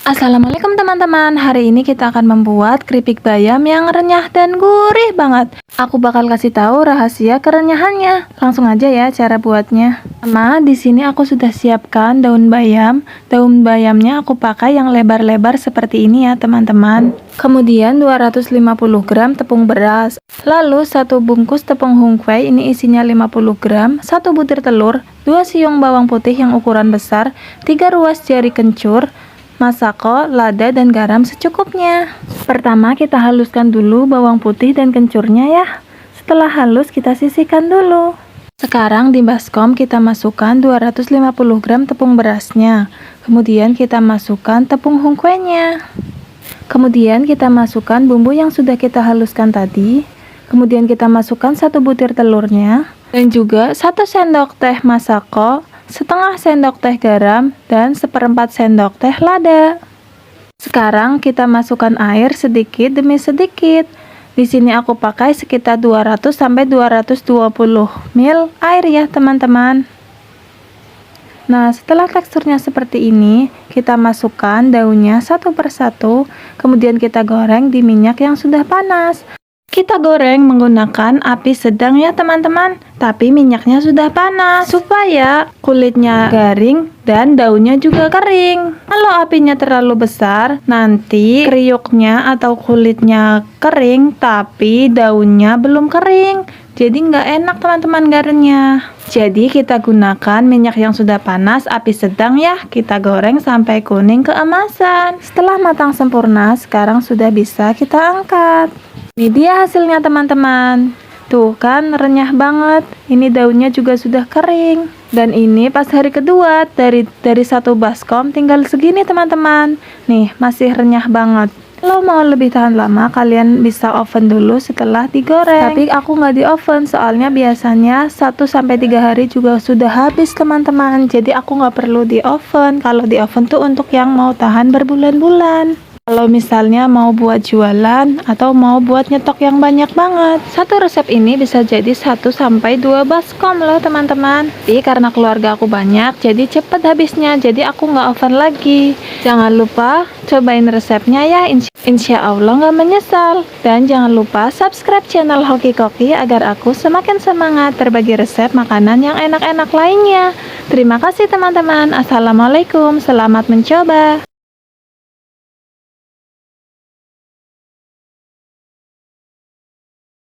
Assalamualaikum teman-teman. Hari ini kita akan membuat keripik bayam yang renyah dan gurih banget. Aku bakal kasih tahu rahasia kerenyahannya. Langsung aja ya cara buatnya. Pertama, di sini aku sudah siapkan daun bayam. Daun bayamnya aku pakai yang lebar-lebar seperti ini ya, teman-teman. Kemudian 250 gram tepung beras. Lalu 1 bungkus tepung hungkwe, ini isinya 50 gram, 1 butir telur, 2 siung bawang putih yang ukuran besar, 3 ruas jari kencur, masako, lada, dan garam secukupnya. Pertama kita haluskan dulu bawang putih dan kencurnya ya. Setelah halus kita sisihkan dulu. Sekarang di baskom kita masukkan 250 gram tepung berasnya. Kemudian kita masukkan tepung hungkwenya. Kemudian kita masukkan bumbu yang sudah kita haluskan tadi. Kemudian kita masukkan 1 butir telurnya. Dan juga 1 sendok teh masako, setengah sendok teh garam, dan 1/4 sendok teh lada. Sekarang kita masukkan air sedikit demi sedikit. Di sini aku pakai sekitar 200 sampai 220 ml air ya teman-teman. Nah, setelah teksturnya seperti ini, kita masukkan daunnya satu persatu, kemudian kita goreng di minyak yang sudah panas. Kita goreng menggunakan api sedang ya teman-teman, tapi minyaknya sudah panas supaya kulitnya garing dan daunnya juga kering. Kalau apinya terlalu besar, nanti kriuknya atau kulitnya kering tapi daunnya belum kering, jadi nggak enak teman-teman garingnya. Jadi kita gunakan minyak yang sudah panas, api sedang ya. Kita goreng sampai kuning keemasan. Setelah matang sempurna, sekarang sudah bisa kita angkat. Ini dia hasilnya teman-teman. Tuh kan renyah banget. Ini daunnya juga sudah kering. Dan ini pas hari kedua dari 1 baskom tinggal segini teman-teman. Nih masih renyah banget. Kalau mau lebih tahan lama, kalian bisa oven dulu setelah digoreng. Tapi aku nggak di oven, soalnya biasanya 1-3 hari juga sudah habis teman-teman. Jadi aku nggak perlu di oven. Kalau di oven tuh untuk yang mau tahan berbulan-bulan. Kalau misalnya mau buat jualan atau mau buat nyetok yang banyak banget, satu resep ini bisa jadi 1-2 baskom loh teman-teman. Tapi karena keluarga aku banyak, jadi cepet habisnya. Jadi aku nggak oven lagi. Jangan lupa cobain resepnya ya, insya Allah nggak menyesal. Dan jangan lupa subscribe channel Hoki Koki agar aku semakin semangat berbagi resep makanan yang enak-enak lainnya. Terima kasih teman-teman. Assalamualaikum, selamat mencoba.